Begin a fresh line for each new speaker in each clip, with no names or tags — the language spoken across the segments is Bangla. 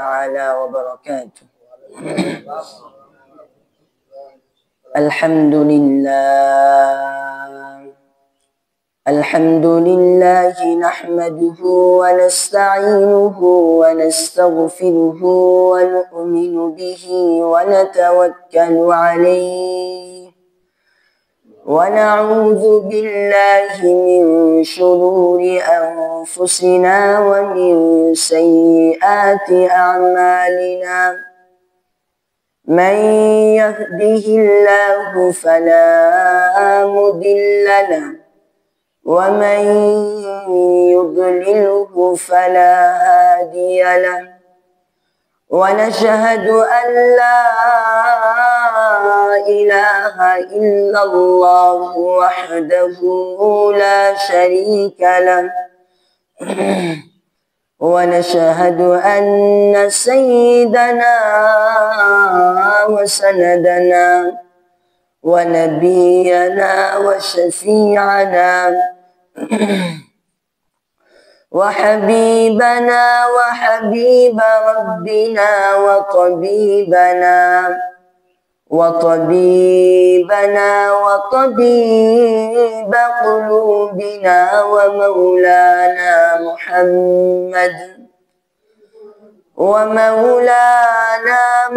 تعالى وبركاته. الحمد لله نحمده ونستعينه ونستغفره ونؤمن به ونتوكل عليه ونعوذ بالله من شرور أنفسنا ومن سيئات أعمالنا. من يهده الله فلا مضل له ومن يضلله فلا هادي له. ونشهد أن لا إله إلا الله وحده لا شريك له. ونشهد أن سيدنا وسندنا ونبينا وشفيعنا وحبيبنا وحبيب ربنا وطبيب قلوبنا ومولانا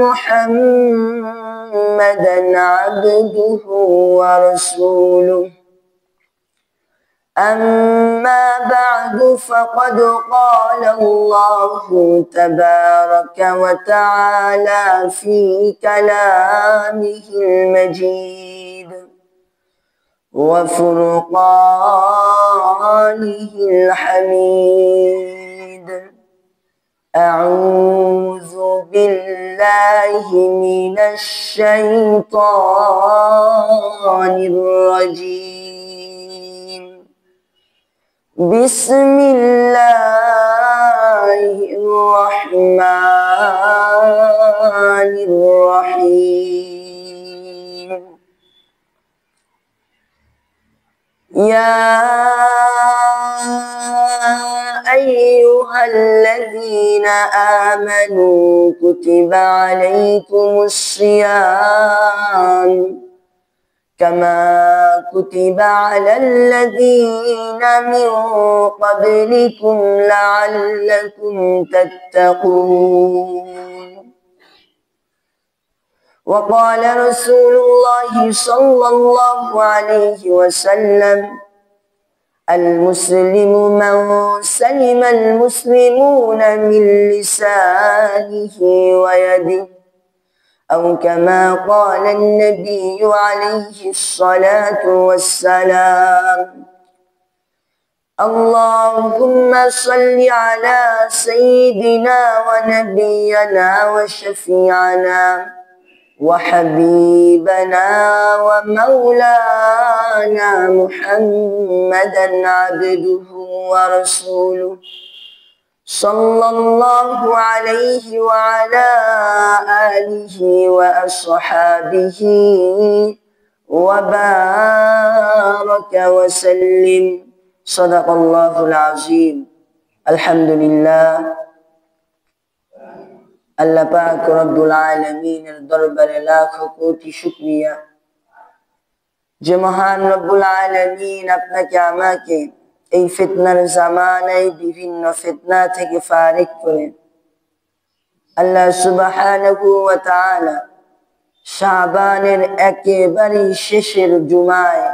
محمدا عبده ورسوله. أما بعد فقد قال الله تبارك وتعالى في كلامه المجيد وفرقانه الحميد. أعوذ بالله من الشيطان الرجيم. بسم الله الرحمن الرحيم. يا أيها الذين آمنوا كتب عليكم الصيام كما كتب على الذين من قبلكم لعلكم تتقون. وقال رسول الله صلى الله عليه وسلم: المسلم من سلم المسلمون من لسانه ويده، أو كما قال النبي عليه الصلاة والسلام. اللهم صل على سيدنا ونبينا وشفيعنا وحبيبنا ومولانا محمدا عبده ورسوله، صلى الله عليه وعلى آله وأصحابه وبارك وسلم. صدق الله العظيم. الحمد لله। আল্লাহ পাক রব্বুল আলামিনের দরবারে লাখ কোটি শুকরিয়া যে মহান রব্বুল আলামিন আপনাকে আমাকে এই ফিতনার জামানায় বিভিন্ন ফিতনা থেকে ফারিগ করে আল্লাহ সুবহানাহু ওয়া তাআলা শাবানের একেবারে শেষের জুমায়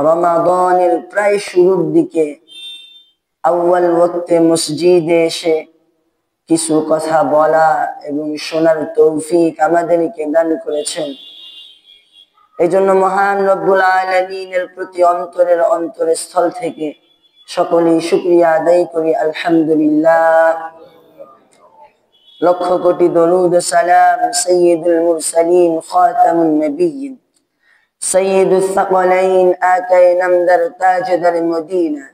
রমাদানের প্রায় শুরুর দিকে আউয়াল ওয়াক্তে মসজিদে এসে কিছু কথা বলা এবং শোনার তৌফিক আমাদেরকে দান করেছেন। এই জন্য মহান রব্বুল আলামিনের প্রতি অন্তরের অন্তরস্থল থেকে সকলেই শুকরিয়া আদায় করি আলহামদুলিল্লাহ। লক্ষ কোটি দরুদ ও সালাম সাইয়্যিদুল মুরসালিন খাতামুন নবিয়্যিন সাইয়্যিদুস সাকলাইন আকায়ে নামদার তাজদার মদিনা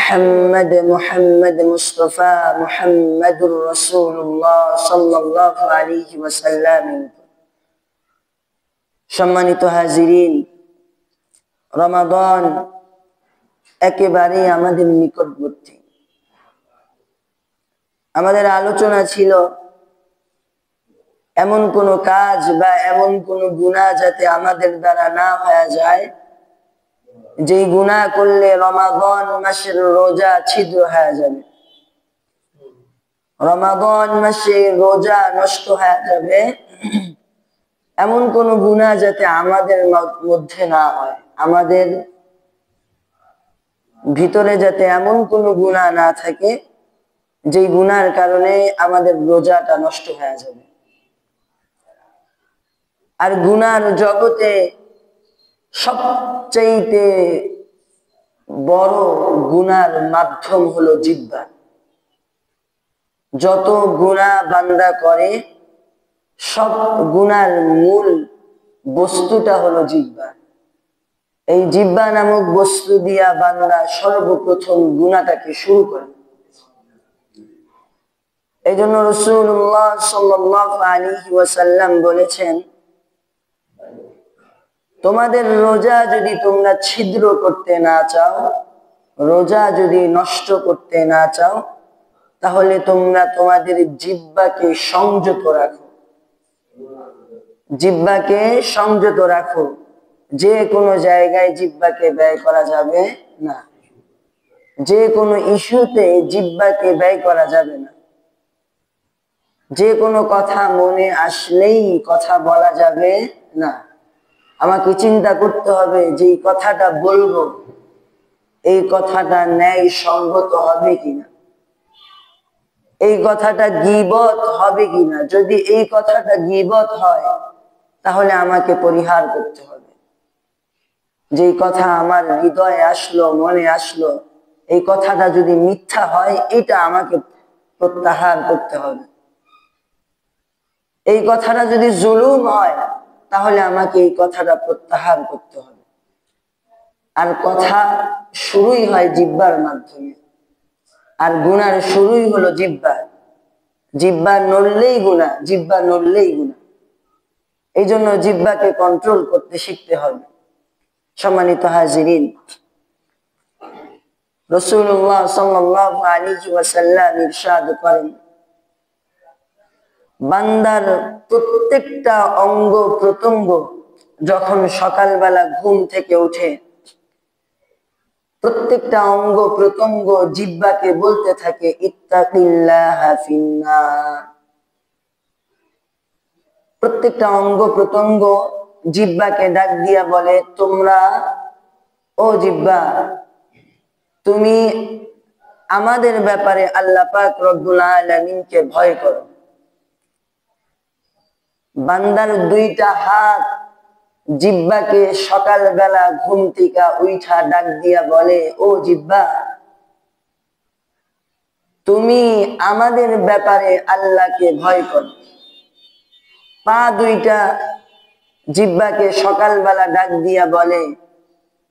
أحمد محمد مصطفى محمد رسول الله صلى الله عليه وسلم। সম্মানিত হাজিরিন, রমাদান একেবারে আমাদের নিকটবর্তী। আমাদের আলোচনা ছিল এমন কোনো কাজ বা এমন কোনো গুনাহ যাতে আমাদের দ্বারা না হয়ে যায়, যেই গুনাহ করলে রমাদান মাসের রোজা ছিদ্র হয়ে যাবে, রমাদান মাসে রোজা নষ্ট হয়ে যাবে। এমন কোন গুনাহ যাতে আমাদের মধ্যে না হয়, আমাদের ভিতরে যাতে এমন কোন গুনাহ না থাকে যেই গুনাহর কারণে আমাদের রোজাটা নষ্ট হয়ে যাবে। আর গুনাহর জগতে সবচাইতে বড় গুনাহর মাধ্যম হলো জিহ্বা। যত গুনাহ বান্দা করে সব গুনাহর মূল বস্তুটা হলো জিহ্বা। এই জিহ্বা নামক বস্তু দিয়া বান্দা সর্বপ্রথম গুনাহটাকে শুরু করে। এই জন্য রাসূলুল্লাহ সাল্লাল্লাহু আলাইহি ওয়াসাল্লাম বলেছেন, তোমাদের রোজা যদি তোমরা ছিদ্র করতে না চাও, রোজা যদি নষ্ট করতে না চাও, তাহলে তোমরা তোমাদের জিহ্বাকে সংযত রাখো, জিহ্বাকে সংযত রাখো। যে কোনো জায়গায় জিহ্বাকে ব্যয় করা যাবে না, যে কোনো ইস্যুতে জিহ্বাকে ব্যয় করা যাবে না। যে কোনো কথা মনে আসলেই কথা বলা যাবে না। আমাকে চিন্তা করতে হবে যে এই কথাটা বলবো, এই কথাটা ন্যায় সঙ্গত হবে কিনা, এই কথাটা গীবত হবে কিনা। যদি এই কথাটা গীবত হয় তাহলে আমাকে পরিহার করতে হবে। যেই কথা আমার হৃদয়ে আসলো, মনে আসলো, এই কথাটা যদি মিথ্যা হয় এটা আমাকে প্রত্যাহার করতে হবে। এই কথাটা যদি জুলুম হয় তাহলে আমাকে এই কথাটা প্রত্যাহার করতে হবে। আর কথা শুরুই হয় জিহ্বার মাধ্যমে, আর গুনার শুরুই হলো জিহ্বা। জিহ্বা নড়লেই গুনাহ, জিহ্বা নড়লেই গুনাহ। এই জন্য জিহ্বাকে কন্ট্রোল করতে শিখতে হবে। সম্মানিত হাজিরিন, রাসূলুল্লাহ সাল্লাল্লাহু আলাইহি ওয়াসাল্লাম ইরশাদ করেন, বান্দার প্রত্যেকটা অঙ্গ প্রত্যঙ্গ যখন সকালবেলা ঘুম থেকে ওঠে, প্রত্যেকটা অঙ্গ প্রত্যঙ্গ জিহ্বাকে বলতে থাকে ইত্তাকিল্লাহা ফিন্নার। প্রত্যেকটা অঙ্গ প্রত্যঙ্গ জিহ্বাকে ডাক দিয়া বলে, তোমরা, ও জিহ্বা, তুমি আমাদের ব্যাপারে আল্লাহ পাক রব্বুল আলামিনকে ভয় করো। বান্দার দুইটা হাত জিহ্বাকে সকালবেলা ঘুম থেকে উঠা ডাক দিয়া বলে, ও জিহ্বা, তুমি আমাদের ব্যাপারে আল্লাহকে ভয় করো। পা দুইটা জিহ্বাকে সকালবেলা ডাক দিয়া বলে,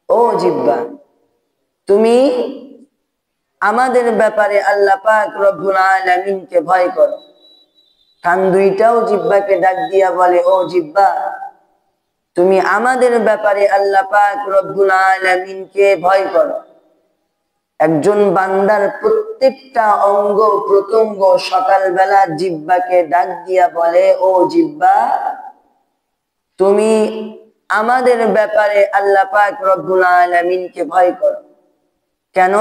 ও জিহ্বা, তুমি আমাদের ব্যাপারে আল্লাহ পাক রব্বুল আলামিনকে ভয় করো। কান দুইটাও জিহ্বাকে ডাক দিয়া বলে, ও জিহ্বা, তুমি আমাদের ব্যাপারে আল্লাহ পাক রব্বুল আলামিনকে ভয় করো। একজন বান্দার প্রত্যেকটা অঙ্গ প্রত্যঙ্গ সকালবেলা জিহ্বাকে ডাক দিয়া বলে, ও জিহ্বা, তুমি আমাদের ব্যাপারে আল্লাহ পাক রব্বুল আলামিনকে ভয় করো। কেন?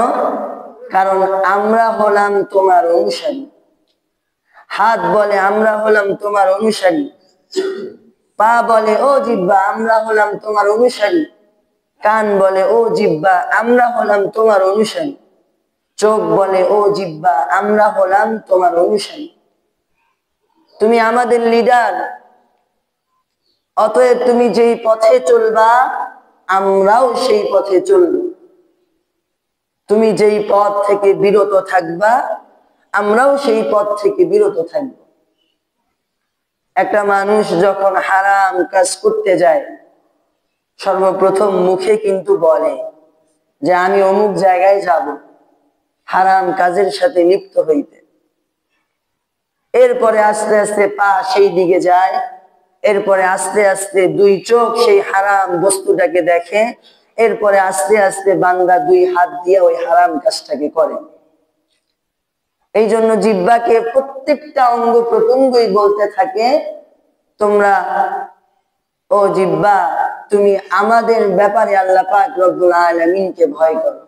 কারণ আমরা হলাম তোমার অনুসারী। হাত বলে আমরা হলাম তোমার অনুসারী, পা বলে ও জিহ্বা আমরা হলাম তোমার অনুসারী, কান বলে ও জিহ্বা আমরা হলাম তোমার অনুসারী, চোখ বলে ও জিহ্বা আমরা হলাম তোমার অনুসারী। তুমি আমাদের লিডার, অতএব তুমি যেই পথে চলবা আমরাও সেই পথে চলব। তুমি যেই পথ থেকে বিরত থাকবা আমরাও সেই পথ থেকে বিরত থাকব। একটা মানুষ যখন হারাম কাজ করতে যায় সর্বপ্রথম মুখে কিন্তু বলে যে আমি অমুক জায়গায় যাব হারাম কাজের সাথে লিপ্ত হইতে। এরপরে আস্তে আস্তে পা সেই দিকে যায়, এরপরে আস্তে আস্তে দুই চোখ সেই হারাম বস্তুটাকে দেখে, এরপরে আস্তে আস্তে বান্দা দুই হাত দিয়ে ওই হারাম কাজটাকে করে। এই জন্য জিহ্বাকে প্রত্যেকটা অঙ্গ প্রত্যঙ্গই বলতে থাকে, তোমরা ও জিহ্বা তুমি আমাদের ব্যাপারে আল্লাহ পাক রব্বুল আলামিনকে ভয় করো।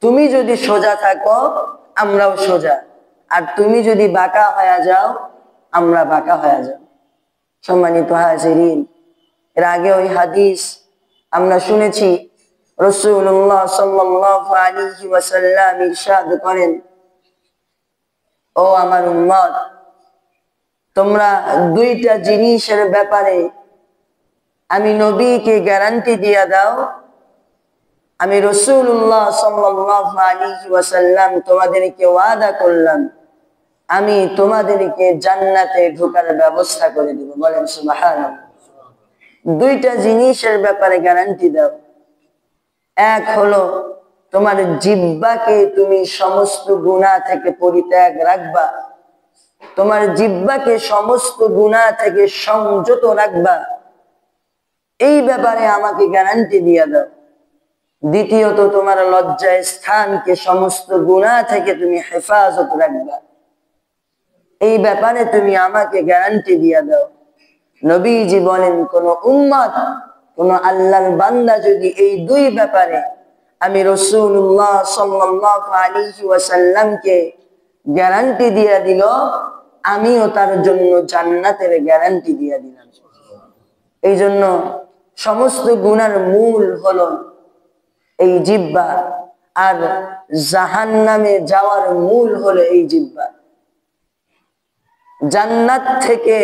তুমি যদি সোজা থাকো আমরাও সোজা, আর তুমি যদি বাঁকা হয়ে যাও আমরা বাঁকা হয়ে যাব। সম্মানিত হাজিরিন, এর আগে ওই হাদিস আমরা শুনেছি, রাসূলুল্লাহ সাল্লাল্লাহু আলাইহি ওয়াসাল্লাম ইরশাদ করেন, ও আমার উম্মত, তোমরা দুইটা জিনিসের ব্যাপারে আমি নবীকে গ্যারান্টি দিয়ে দাও, আমি রাসূলুল্লাহ সাল্লাল্লাহু আলাইহি ওয়াসাল্লাম তোমাদেরকে ওয়াদা করলাম আমি তোমাদেরকে জান্নাতে ঢোকার ব্যবস্থা করে দেব। বলেন সুবহানাল্লাহ। দুইটা জিনিসের ব্যাপারে গ্যারান্টি দাও। এক হলো তোমার জিহ্বাকে তুমি সমস্ত গুনাহ থেকে পরিত্যাগ রাখবা, তোমার জিহ্বাকে সমস্ত গুনাহ থেকে সংযত রাখবা, এই ব্যাপারে আমাকে গ্যারান্টি দিয়ে দাও। দ্বিতীয়ত তোমার লজ্জা স্থানকে সমস্ত গুনাহ থেকে তুমি হেফাজত রাখবা, এই ব্যাপারে তুমি আমাকে গ্যারান্টি দিয়ে দাও। নবীজি বলেন, কোন উম্মত, কোন আল্লাহর বান্দা যদি এই দুই ব্যাপারে আমি রাসূলুল্লাহ সাল্লাল্লাহু আলাইহি ওয়াসাল্লামকে গ্যারান্টি দিয়ে দিল, আমিও তার জন্য জান্নাতের গ্যারান্টি দিয়ে দিলাম। এই জন্য সমস্ত গুনার মূল হলো এই জিহ্বা, আর জাহান্নামে যাওয়ার মূল হলো এই জিহ্বা। জান্নাত থেকে,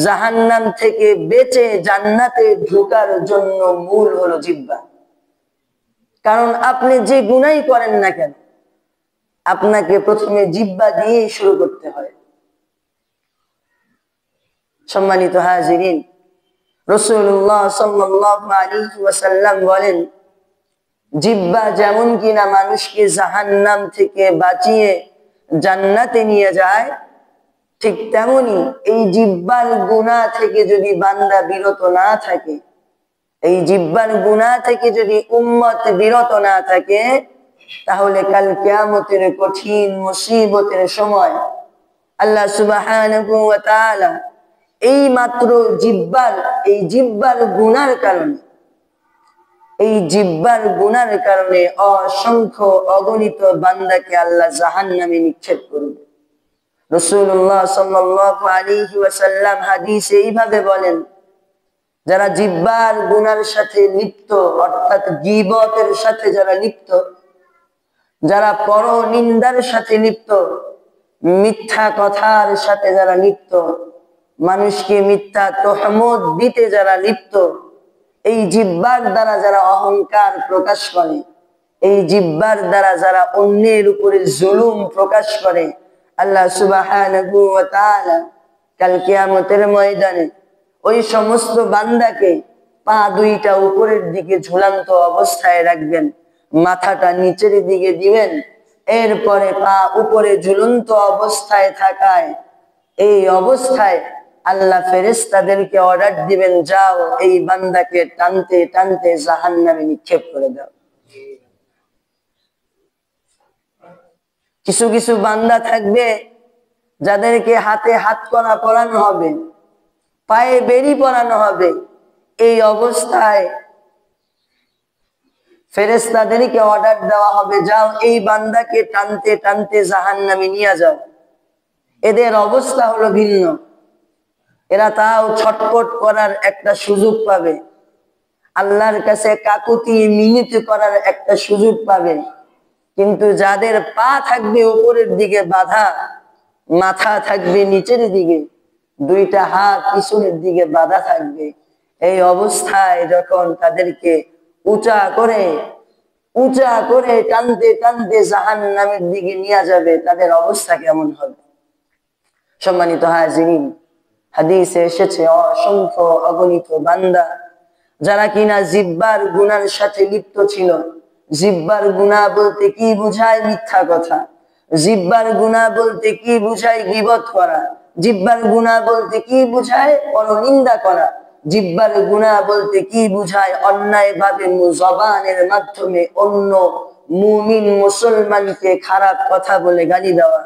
জাহান্নাম থেকে বেঁচে জান্নাতে ঢোকার জন্য মূল হলো জিহ্বা। কারণ আপনি যে গুনাহই করেন না কেন, আপনাকে প্রথমে জিহ্বা দিয়েই শুরু করতে হয়। সম্মানিত হাজিরিন, রাসূলুল্লাহ সাল্লাল্লাহু আলাইহি ওয়াসাল্লাম বলেন, জিহ্বা যেমন কিনা মানুষকে জাহান্নাম থেকে বাঁচিয়ে জান্নাতে নিয়ে যায়, ঠিক তেমনি এই জিহ্বার গুনাহ থেকে যদি বান্দা বিরত না থাকে, এই জিহ্বার গুনাহ থেকে যদি উম্মত বিরত না থাকে, তাহলে কাল কিয়ামতের কঠিন মুসিবতের সময় আল্লাহ সুবহানাহু ওয়া তাআলা এই মাত্র এই জিহ্বার গুনার কারণে, এই জিহ্বার গুনার কারণে অসংখ্য অগণিত বান্দাকে আল্লাহ জাহান্নামে নিক্ষেপ করবে। রাসূলুল্লাহ সাল্লাল্লাহু আলাইহি ওয়াসাল্লাম হাদিসে এইভাবে বলেন, যারা জিহ্বার গুনার সাথে লিপ্ত, অর্থাৎ গীবতের সাথে যারা লিপ্ত, যারা পরনিন্দার সাথে লিপ্ত, মিথ্যা কথার সাথে যারা লিপ্ত, মানুষকে মিথ্যা তোহমত দিতে যারা লিপ্ত, এই জিহ্বার দ্বারা যারা অহংকার প্রকাশ করে, এই জিহ্বার দ্বারা যারা অন্যের উপরে জুলুম প্রকাশ করে, আল্লাহ সুবহানাহু ওয়া তাআলা কাল কিয়ামতের ময়দানে ওই সমস্ত বান্দাকে পা দুইটা উপরের দিকে ঝুলন্ত অবস্থায় রাখবেন, মাথাটা নিচের দিকে দিবেন, এরপরে পা উপরে ঝুলন্ত অবস্থায় থাকায় এই অবস্থায় আল্লাহ ফেরেশতাদেরকে অর্ডার দিবেন, যাও এই বান্দাকে টানতে টানতে জাহান্নামে নিক্ষেপ করে দাও। কিছু কিছু বান্দা থাকবে যাদেরকে হাতে হাত কড়া পরানো হবে, পায়ে বেড়ি পরানো হবে, এই অবস্থায় ফেরেশতাদেরকে অর্ডার দেওয়া হবে, যাও এই বান্দাকে টানতে টানতে জাহান্নামে নিয়ে যাও। এদের অবস্থা হলো ভিন্ন। এরা তাও ছটফট করার একটা সুযোগ পাবে, আল্লাহর কাছে কাকুতি মিনতি করার একটা সুযোগ পাবে। কিন্তু যাদের পা থাকবে উপরের দিকে বাঁধা, মাথা থাকবে নিচের দিকে, দুইটা হাত পিছনের দিকে বাঁধা থাকবে, এই অবস্থায় যখন তাদেরকে উঁচা করে টানতে টানতে জাহান্নামের দিকে নিয়ে যাবে, তাদের অবস্থা কেমন হবে? সম্মানিত হাজিরিন, হাদিসে এসেছে অসংখ্য অগণিত বান্দা যারা কিনা জিহ্বার গুনার সাথে লিপ্ত ছিল। জিহ্বার গুনাহ বলতে কি বুঝায়? মিথ্যা কথা। জিহ্বার গুনাহ বলতে কি বুঝায়? গীবত করা। জিহ্বার গুনাহ বলতে কি বুঝায়? পরনিন্দা করা। জিহ্বার গুনাহ বলতে কি বুঝায়? অন্যায় ভাবে জবানের মাধ্যমে অন্য মুমিন মুসলমানকে খারাপ কথা বলে গালি দেওয়া।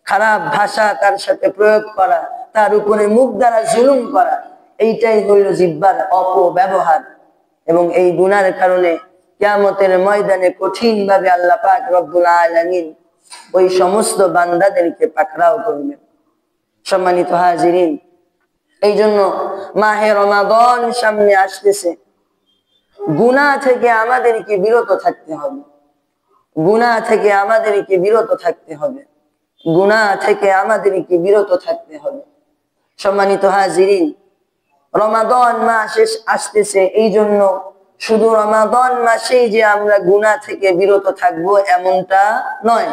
খারাপ ভাষা তার সাথে প্রয়োগ করা, তার উপরে মুখ দ্বারা জুলুম করা, এইটাই হইল জিহ্বার অপব্যবহার। এবং এই গুনার কারণে কিয়ামতের ময়দানে কঠিন ভাবে আল্লাহ পাক রব্বুল আলামিন ওই সমস্ত বান্দাদেরকে পাকড়াও করবেন। সম্মানিত হাজিরিন, এই জন্য মাহে রমাদান সামনে আসতেছে, গুনাহ থেকে আমাদেরকে বিরত থাকতে হবে, গুনাহ থেকে আমাদেরকে বিরত থাকতে হবে, গুনাহ থেকে আমাদেরকে বিরত থাকতে হবে। সম্মানিত হাজিরিন, রমাদান মাস আসতেছে, এই জন্য শুধু রমাদান মাসেই যে আমরা গুনাহ থেকে বিরত থাকবো এমনটা নয়,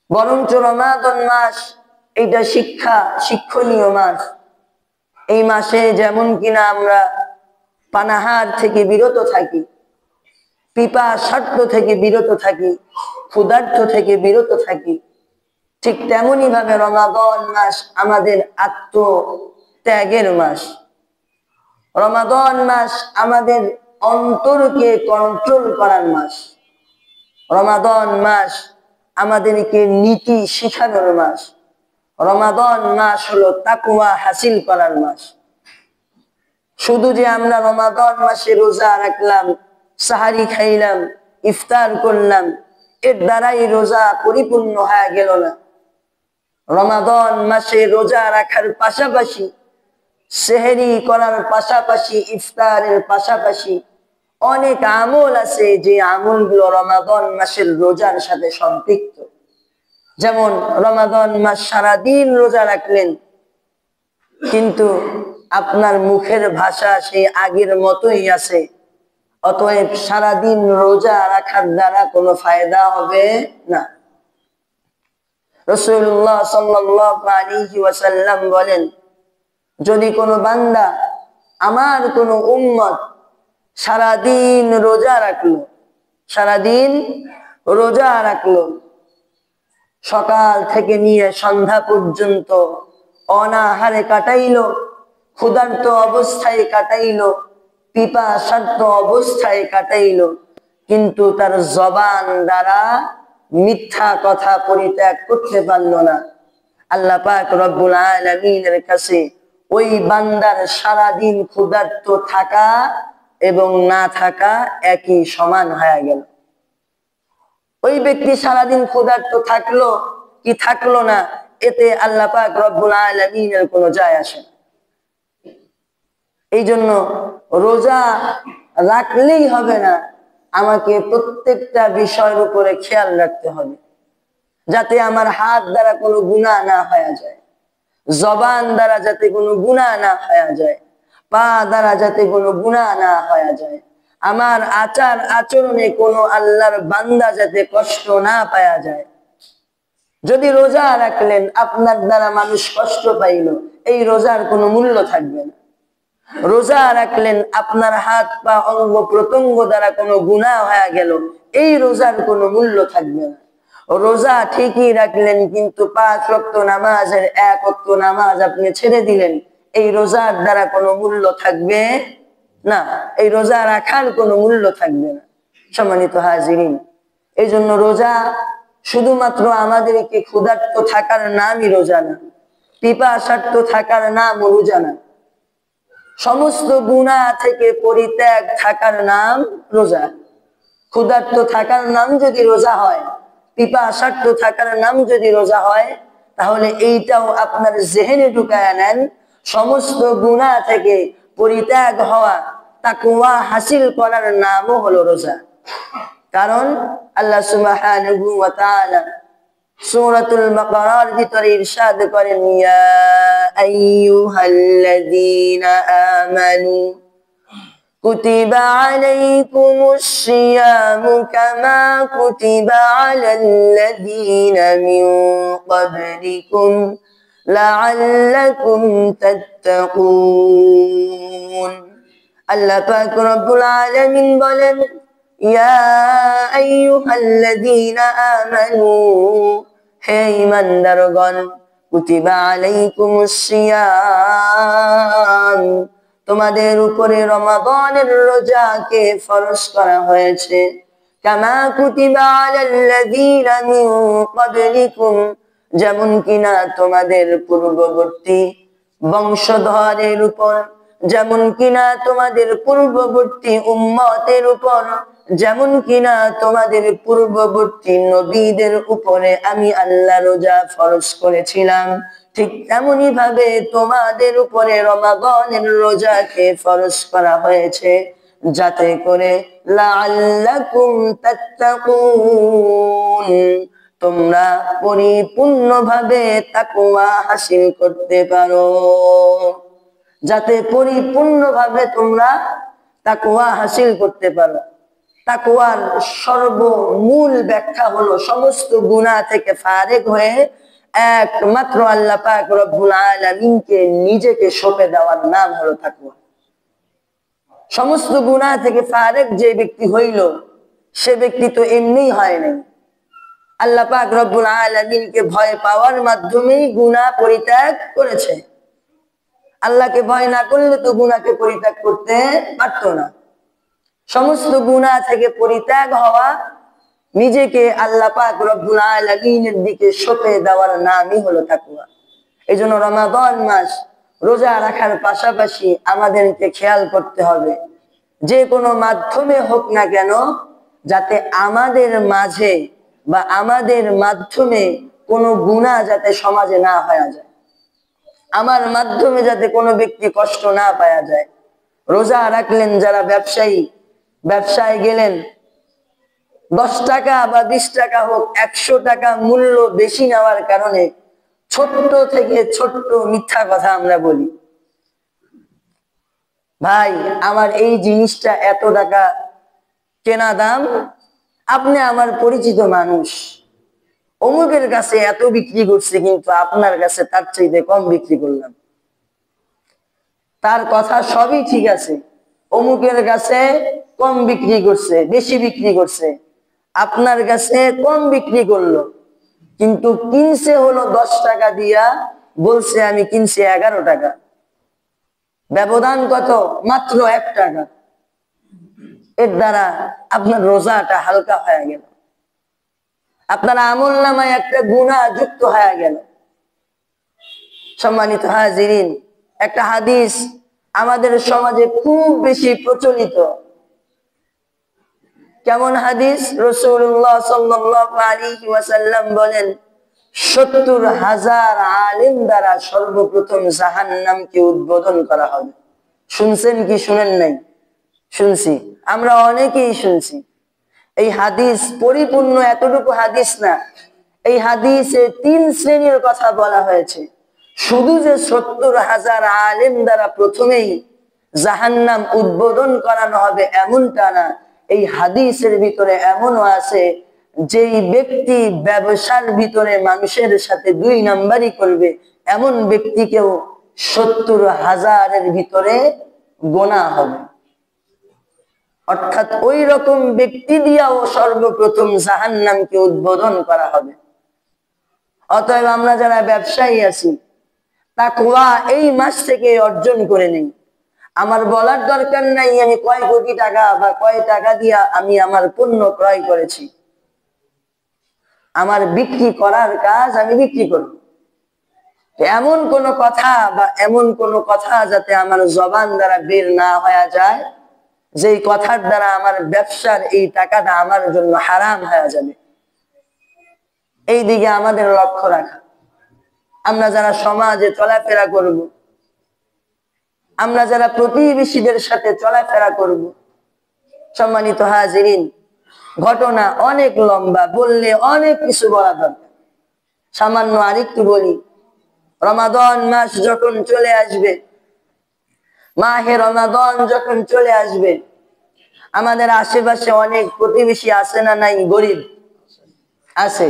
বরঞ্চ রমাদান মাস এইটা শিক্ষণীয় মাস। এই মাসে যেমন কিনা আমরা পানাহার থেকে বিরত থাকি, পিপাসার্থ থেকে বিরত থাকি, ক্ষুধার্ত থেকে বিরত থাকি, ঠিক তেমনি ভাবে রমাদান মাস আমাদের আত্মত্যাগের মাস। রমাদান মাস আমাদের অন্তরকে কন্ট্রোল করার মাস। রমাদান মাস আমাদেরকে নীতি শিখানোর মাস। রমাদান মাস হলো তাকওয়া হাসিল করার মাস। শুধু যে আমরা রমাদান মাসে রোজা রাখলাম, সাহারি খাইলাম, ইফতার করলাম, এর দ্বারাই রোজা পরিপূর্ণ হয়ে গেল না। রমাদান মাসে রোজা রাখার পাশাপাশি, সেহরি করার পাশাপাশি, ইফতারের পাশাপাশি অনেক আমল আছে যে আমলগুলো রমাদান মাসের রোজার সাথে সম্পৃক্ত। যেমন রমাদান মাস সারাদিন রোজা রাখলেন, কিন্তু আপনার মুখের ভাষা সেই আগের মতোই আছে, অতএব সারাদিন রোজা রাখার দ্বারা কোনো ফায়দা হবে না। রাসূলুল্লাহ সাল্লাল্লাহু আলাইহি ওয়াসাল্লাম বলেন, যদি কোনো বান্দা, আমার কোনো উম্মত সারাদিন রোজা রাখলো, সারাদিন রোজা রাখলো, সকাল থেকে নিয়ে সন্ধ্যা পর্যন্ত অনাহারে কাটাইলো, ক্ষুধার্ত অবস্থায় কাটাইলো, পিপাসার্ত অবস্থায় কাটাইলো, কিন্তু তার জবান দ্বারা মিথ্যা কথা পরিত্যাগ করতে পারলো না, আল্লাহ পাক রব্বুল আলামিনের কাছে ওই বান্দার সারাদিন ক্ষুধার্ত থাকা এবং না থাকা একই সমান হয়ে গেল। ওই ব্যক্তি সারাদিন ক্ষুধার্ত থাকলো কি থাকলো না, এতে আল্লাহ পাক রব্বুল আলামিনের কোনো যায় আসে না। এই জন্য রোজা রাখলেই হবে না, আমাকে প্রত্যেকটা বিষয়ের উপরে খেয়াল রাখতে হবে, যাতে আমার হাত দ্বারা কোনো গুনাহ না হয়ে যায়, জবান দ্বারা যাতে কোনো গুনাহ না হয়ে যায়, পা দ্বারা যাতে কোনো গুনাহ না হয়ে যায়, আমার আচার আচরণে কোনো আল্লাহর বান্দা যাতে কষ্ট না পাওয়া যায়। যদি রোজা রাখলেন, আপনার দ্বারা মানুষ কষ্ট পাইল, এই রোজার কোনো মূল্য থাকবে না। রোজা রাখলেন, আপনার হাত পা অঙ্গ প্রত্যঙ্গ দ্বারা কোনো গুনাহ হয়ে গেল, এই রোজার কোনো মূল্য থাকবে না। রোজা ঠিকই রাখলেন, কিন্তু 5 ওয়াক্ত নামাজের 1 ওয়াক্ত নামাজ আপনি ছেড়ে দিলেন, এই রোজার দ্বারা কোনো মূল্য থাকবে না, এই রোজা রাখার কোনো মূল্য থাকবে না। সম্মানিত হাজিরিন, এই জন্য রোজা শুধুমাত্র আমাদেরকে ক্ষুধার্ত থাকার নামই রোজা না, পিপাসার্ত থাকার নাম রোজা না, সমস্ত গুনাহ থেকে পরিত্যাগ থাকার নাম রোজা। ক্ষুধার্ত থাকার নাম যদি রোজা হয়, পিপাসার্ত থাকার নাম যদি রোজা হয়, তাহলে এইটাও আপনার জেহেনে ঢুকায় নেন, সমস্ত গুনাহ থেকে পরিত্যাগ হওয়া, তাকওয়া হাসিল করার নামও হলো রোজা। কারণ আল্লাহ সুবহানাহু ওয়া তাআলা সূরাতুল বাকারার ভিতরে ইরশাদ করেন, ইয়া আইয়ুহাল্লাযীনা আমানু কুতিবা আলাইকুমুশ সিয়ামু কামা কুতিবা আলাল্লাযীনা মিন ক্বাবলিকুম লাআল্লাকুম তাত্তাকুন। আল্লাহ পাক রব্বুল আলামিন বলেন, ইয়া আইয়ুহাল্লাযীনা আমানু, হে ঈমানদারগণ, কুতিবা আলাইকুমুস সিয়াম, তোমাদের উপরে রমাদানের রোজাকে ফরজ করা হয়েছে, কামা কুতিবা আলাল্লাযীনা মিন ক্বাবলিকুম, যেমন কিনা তোমাদের পূর্ববর্তী বংশধরের উপর, যেমন কিনা তোমাদের পূর্ববর্তী উম্মতের উপর, যেমন কিনা তোমাদের পূর্ববর্তী নবীদের উপরে আমি আল্লাহ রোজা ফরজ করেছিলাম, ঠিক তেমনি ভাবে তোমাদের উপরে রমাদানের রোজাকে ফরজ করা হয়েছে, যাতে করে লাআল্লাকুম তাত্তাকুন, তোমরা পরিপূর্ণভাবে তাকওয়া হাসিল করতে পারো, যাতে পরিপূর্ণভাবে তোমরা তাকওয়া হাসিল করতে পারো। তাকওয়ার সর্বমূল ব্যাখ্যা হলো সমস্ত গুনাহ থেকে ফারেক হয়ে একমাত্র আল্লাহ পাক রব্বুল আলামিনকে নিজেকে সঁপে দেওয়ার নাম হলো তাকওয়া। সমস্ত গুনাহ থেকে ফারেক যে ব্যক্তি হইল, সে ব্যক্তি তো এমনিই হয় নাই, আল্লাহ পাক রব্বুল আলামিনকে ভয় পাওয়ার মাধ্যমেই গুনাহ পরিত্যাগ করেছে। আল্লাহকে ভয় না করলে তো গুনাহকে পরিত্যাগ করতে পারতো না। সমস্ত গুনাহ থেকে পরিত্যাগ হওয়া, নিজেকে আল্লাহ পাক রব্বুল আলামিনের দিকে সঁপে দেওয়ার নামই হলো তাকওয়া। এই জন্য রমাদান মাস রোজা রাখার পাশাপাশি আমাদেরকে খেয়াল করতে হবে, যে কোনো মাধ্যমে হোক না কেন, যাতে আমাদের মাঝে বা আমাদের মাধ্যমে কোনো গুনাহ যাতে সমাজে না হয়ে যায়, আমার মাধ্যমে যাতে কোনো ব্যক্তি কষ্ট না পাওয়া যায়। রোজা রাখলেন যারা ব্যবসায়ী, ব্যবসায় গেলেন, 10 টাকা বা 20 টাকা হোক, 100 টাকা মূল্য বেশি নেওয়ার কারণে ছোট্ট থেকে ছোট্ট মিথ্যা কথা আমরা বলি, ভাই আমার এই জিনিসটা এত টাকা কেনা দাম, আপনি আমার পরিচিত মানুষ, অমুকের কাছে এত বিক্রি করছে কিন্তু আপনার কাছে তার চাইতে কম বিক্রি করলাম। তার কথা সবই ঠিক আছে, অমুকের কাছে কম বিক্রি করছে, বেশি বিক্রি করছে, আপনার কাছে কম বিক্রি করলো, কিন্তু কিনছে হলো 10 টাকা দিয়া, বলছে আমি কিনছি 11 টাকা। ব্যবধান কত? মাত্র 1 টাকা। এর দ্বারা আপনার রোজাটা হালকা হয়ে গেল, আপনার আমল নামায় একটা গুনাহ যুক্ত হয়ে গেল। সম্মানিত হাজিরিন, একটা হাদিস আমাদের সমাজে খুব বেশি প্রচলিত। কেমন হাদিস? রাসূলুল্লাহ সাল্লাল্লাহু আলাইহি ওয়াসাল্লাম বলেন, 70,000 আলেম দ্বারা সর্বপ্রথম জাহান্নামকে উদ্বোধন করা হবে। শুনছেন কি শুনেন নাই? শুনছি, আমরা অনেকেই শুনছি। এই হাদিস পরিপূর্ণ এতটুকু হাদিস না, এই হাদিসে 3 শ্রেণীর কথা বলা হয়েছে। শুধু যে 70,000 আলেম দ্বারা প্রথমেই জাহান্নাম উদ্বোধন করানো হবে এমনটা না, এই হাদিসের ভিতরে এমনও আছে, যেই ব্যক্তি ব্যবসার ভিতরে মানুষের সাথে 2 নাম্বারই করবে, এমন ব্যক্তিকেও 70,000-এর ভিতরে গোনা হবে। অর্থাৎ ওই রকম ব্যক্তি দিয়াও সর্বপ্রথম জাহান্নামকে উদ্বোধন করা হবে। অতএব আমরা যারা ব্যবসায়ী আছি, তাকওয়া এই মাস থেকে অর্জন করে নেই। আমার বলার দরকার নাই আমি কয় কোটি টাকা বা কয় টাকা দিয়া আমি আমার পণ্য ক্রয় করেছি। আমার বিক্রি করার কাজ আমি বিক্রি করব। এমন কোন কথা বা এমন কোন কথা যাতে আমার জবান দ্বারা বের না হয়ে যায়, যেই কথার দ্বারা আমার ব্যবসার এই টাকাটা আমার জন্য হারাম হয়ে যাবে, এই দিকে আমাদের লক্ষ্য রাখা। আমরা যারা সমাজে চলাফেরা করব, আমরা যারা প্রতিবেশীদের সাথে চলাফেরা করব, সম্মানিত হাজিরিন, ঘটনা অনেক লম্বা, বললে অনেক কিছু বলা দরকার। সামান্য আরেকটু বলি, রমাদান মাস যখন চলে আসবে, মাহে রমাদান যখন চলে আসবে, আমাদের আশেপাশে অনেক প্রতিবেশী আছে না নাই? গরিব আছে,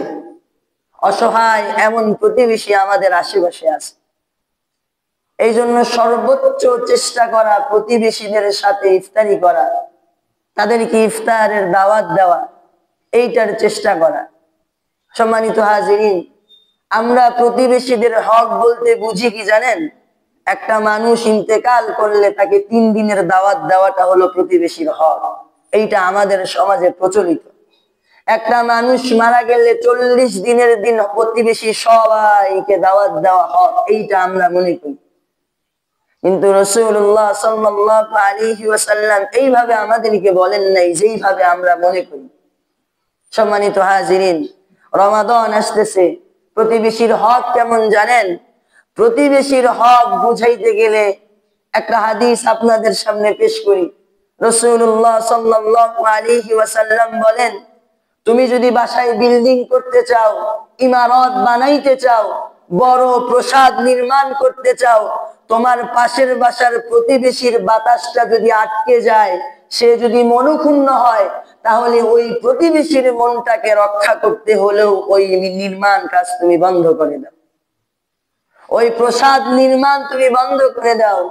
অসহায় এমন প্রতিবেশী আমাদের আশেপাশে আছে। এই জন্য সর্বোচ্চ চেষ্টা করা প্রতিবেশীদের সাথে ইফতারি করা, তাদেরকে ইফতারের দাওয়াত দেওয়া, এইটার চেষ্টা করা। সম্মানিত হাজিরিন, আমরা প্রতিবেশীদের হক বলতে বুঝি কি জানেন? একটা মানুষ ইন্তেকাল করলে তাকে 3 দিনের দাওয়াত দেওয়াটা হলো প্রতিবেশীর হক। এইটা আমাদের সমাজে প্রচলিত। একটা মানুষ মারা গেলে 40 দিনের দিন প্রতিবেশী সবাইকে দাওয়াত দেওয়া হক, এইটা আমরা মনে করি। কিন্তু রাসূলুল্লাহ সাল্লাল্লাহু আলাইহি ওয়াসাল্লাম এইভাবে আমাদেরকে বলেন নাই যেইভাবে আমরা মনে করি। সম্মানিত হাজিরিন, রমাদান আসতেছে, প্রতিবেশীর হক কেমন জানেন? প্রতিবেশীর হক বুঝাইতে গেলে একটা হাদিস আপনাদের সামনে পেশ করি। রাসূলুল্লাহ সাল্লাল্লাহু আলাইহি ওয়াসাল্লাম বলেন, তুমি যদি বাসায় বিল্ডিং করতে চাও, ইমারত বানাইতে চাও, বড় প্রাসাদ নির্মাণ করতে চাও, তোমার পাশের বাসার প্রতিবেশীর বাতাসটা যদি আটকে যায়, সে যদি মনক্ষুণ্ণ হয়, তাহলে ওই প্রতিবেশীর মনটাকে রক্ষা করতে হলেও ওই নির্মাণ কাজ তুমি বন্ধ করে দাও, ওই প্রাসাদ নির্মাণ তুমি বন্ধ করে দাও,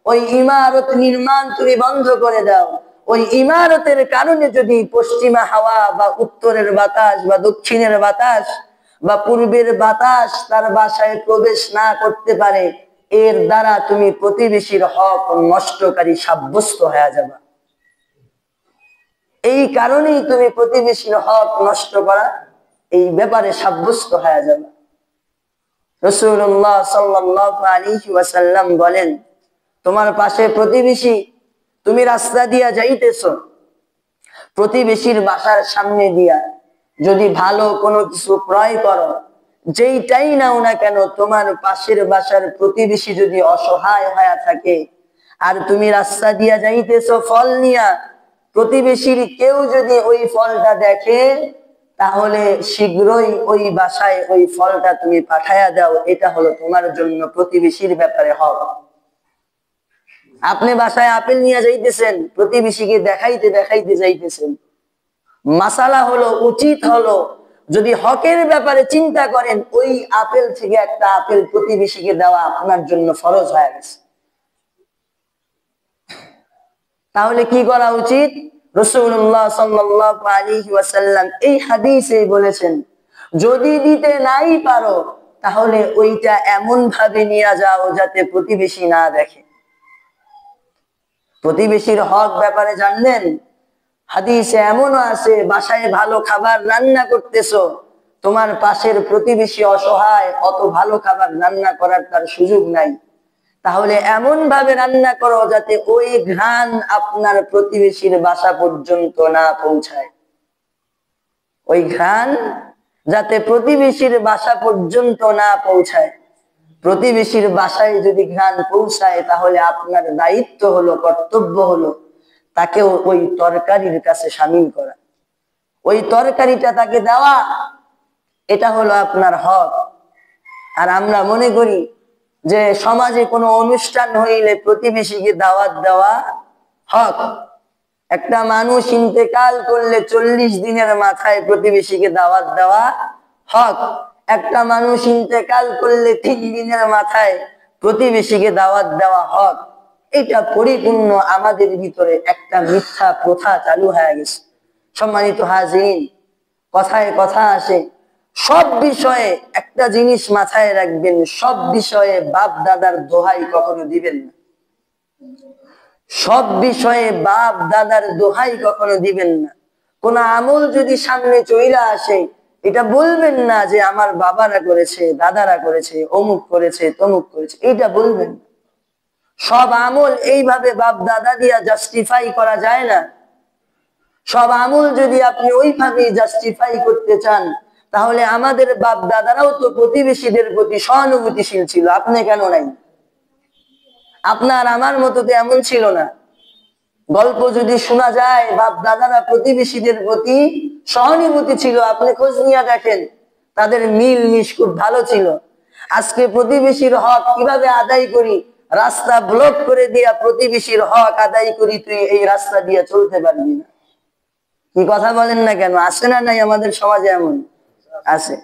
ওই ইমারত নির্মাণ তুমি বন্ধ করে দাও। ওই ইমারতের কারণে যদি পশ্চিমা হাওয়া বা উত্তরের বাতাস বা দক্ষিণের বাতাস বা পূর্বের বাতাস তার বাসায় প্রবেশ না করতে পারে, এর দ্বারা তুমি প্রতিবেশীর হক নষ্টকারী সাব্যস্ত হয়ে যাবে। এই কারণেই তুমি প্রতিবেশীর হক নষ্ট করা এই ব্যাপারে সাব্যস্ত হয়ে যাবে। রাসূলুল্লাহ সাল্লাল্লাহু আলাইহি ওয়াসাল্লাম বলেন, তোমার পাশে প্রতিবেশী, তুমি রাস্তা দিয়া যাইতেছো, প্রতিবেশীর বাসার সামনে দিয়া যদি ভালো কোনো কিছু ক্রয় করো, যেইটাই নাও না কেন, তোমার পাশের বাসার প্রতিবেশী যদি অসহায় হয়ে থাকে আর তুমি রাস্তা দিয়া যাইতেছো ফল নিয়া, প্রতিবেশীর কেউ যদি ওই ফলটা দেখে, তাহলে শীঘ্রই ওই বাসায় ওই ফলটা তুমি পাঠায়া দাও। এটা হলো তোমার জন্য প্রতিবেশীর ব্যাপারে হক। আপনি বাসায় আপেল নিয়ে যাইতেছেন, প্রতিবেশীকে দেখাইতে দেখাইতে যাইতেছেন, মাসালা হলো, উচিত হলো, যদি হকের ব্যাপারে চিন্তা করেন, ওই আপেল থেকে একটা আপেল প্রতিবেশীকে দেওয়া আপনার জন্য ফরজ হয়ে গেছে। তাহলে কি করা উচিত? রাসূলুল্লাহ সাল্লাল্লাহু আলাইহি ওয়াসাল্লাম এই হাদিসে বলেছেন, যদি দিতে নাই পারো, তাহলে ওইটা এমন ভাবে নিয়ে যাও যাতে প্রতিবেশী না দেখে। প্রতিবেশীর হক ব্যাপারে জানলেন? হাদিসে এমনও আছে, বাসায় ভালো খাবার রান্না করতেছো, তোমার পাশের প্রতিবেশী অসহায়, অত ভালো খাবার রান্না করার তার সুযোগ নাই, তাহলে এমন ভাবে রান্না করো যাতে ওই ঘ্রাণ আপনার প্রতিবেশীর বাসা পর্যন্ত না পৌঁছায়। ওই ঘ্রাণ যাতে প্রতিবেশীর বাসা পর্যন্ত না পৌঁছায়। প্রতিবেশীর বাসায় যদি ঘ্রাণ পৌঁছায়, তাহলে আপনার দায়িত্ব হলো, কর্তব্য হলো, তাকেও ওই তরকারির কাছে শামিল করা, ওই তরকারিটা তাকে দেওয়া। এটা হলো আপনার হক। আর আমরা মনে করি যে সমাজে কোনো অনুষ্ঠান হইলে প্রতিবেশীকে দাওয়াত দেওয়া হক। একটা মানুষ ইন্তেকাল করলে 40 দিনের মাথায় প্রতিবেশীকে দাওয়াত দেওয়া হক। একটা মানুষ ইন্তেকাল করলে 3 দিনের মাথায় প্রতিবেশীকে দাওয়াত দেওয়া হক। এটা পরিপূর্ণ আমাদের ভিতরে একটা মিথ্যা প্রথা চালু হয়ে গেছে। সম্মানিত হাজিরিন, কথায় কথা আসে, সব বিষয়ে একটা জিনিস মাথায় রাখবেন, সব বিষয়ে বাপ দাদার দোহাই কখনো দিবেন না। সব বিষয়ে বাপ দাদার দোহাই কখনো দিবেন না। কোন আমল যদি সামনে চইলা আসে, এটা বলবেন না যে আমার বাবারা করেছে, দাদারা করেছে, অমুক করেছে, তমুক করেছে, এটা বলবেন না। সব আমল এইভাবে বাপ দাদা দিয়া জাস্টিফাই করা যায় না। সব আমল যদি আপনি ওইভাবে জাস্টিফাই করতে চান, তাহলে আমাদের বাপ দাদারাও তো প্রতিবেশীদের প্রতি সহানুভূতিশীল ছিল, আপনি কেন নাই? আপনার আমার মতো তো এমন ছিল না। গল্প যদি শোনা যায়, বাপ দাদারা প্রতিবেশীদের প্রতি সহানুভূতি ছিল, আপনি খোঁজ নিয়ে দেখেন, তাদের মিল মিশ খুব ভালো ছিল। আজকে প্রতিবেশীর হক কিভাবে আদায় করি? রাস্তা ব্লক করে দিয়া প্রতিবেশীর হক আদায় করি, তুই এই রাস্তা দিয়ে চলতে পারবি না। কি কথা বলেন না কেন? আছে না নাই আমাদের সমাজে? এমন আছে।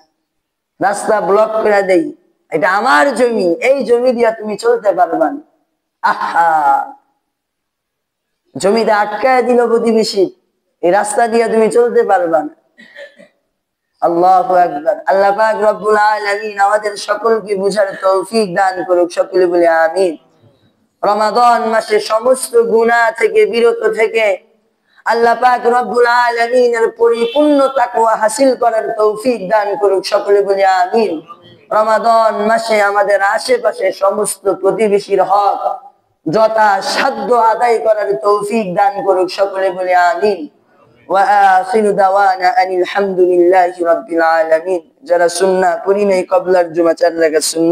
রাস্তা ব্লক করে দেই, এটা আমার জমি, এই জমি দিয়া তুমি চলতে পারবা না। আহা, জমিতে আটকায় দিল প্রতিবেশী, এই রাস্তা দিয়ে তুমি চলতে পারবা না। আল্লাহু আকবার। আল্লাহ পাক রব্বুল আলামিন আমাদের সকলকে বুঝার তৌফিক দান করুক, সকলে বলে আমিন। রমাদান মাসে সমস্ত গুনাহ থেকে বিরত থেকে আল্লাহ পাক রব্বুল আলামিনের পরিপূর্ণ তাকওয়া হাসিল করার তৌফিক দান করুক, সকলে বলি আমিন। রমাদান মাসে আমাদের আশেপাশে সমস্ত প্রতিবেশীর হক যথাসাধ্য আদায় করার তৌফিক দান করুক, সকলে বলি আমিন। ওয়া আখিরু দাওয়ানা আনিল হামদুলিল্লাহি রাব্বিল আলামিন। যারা সুন্নাহ পড়ি নাই কবলার জুমা 4 রাকাত সুন্নাহ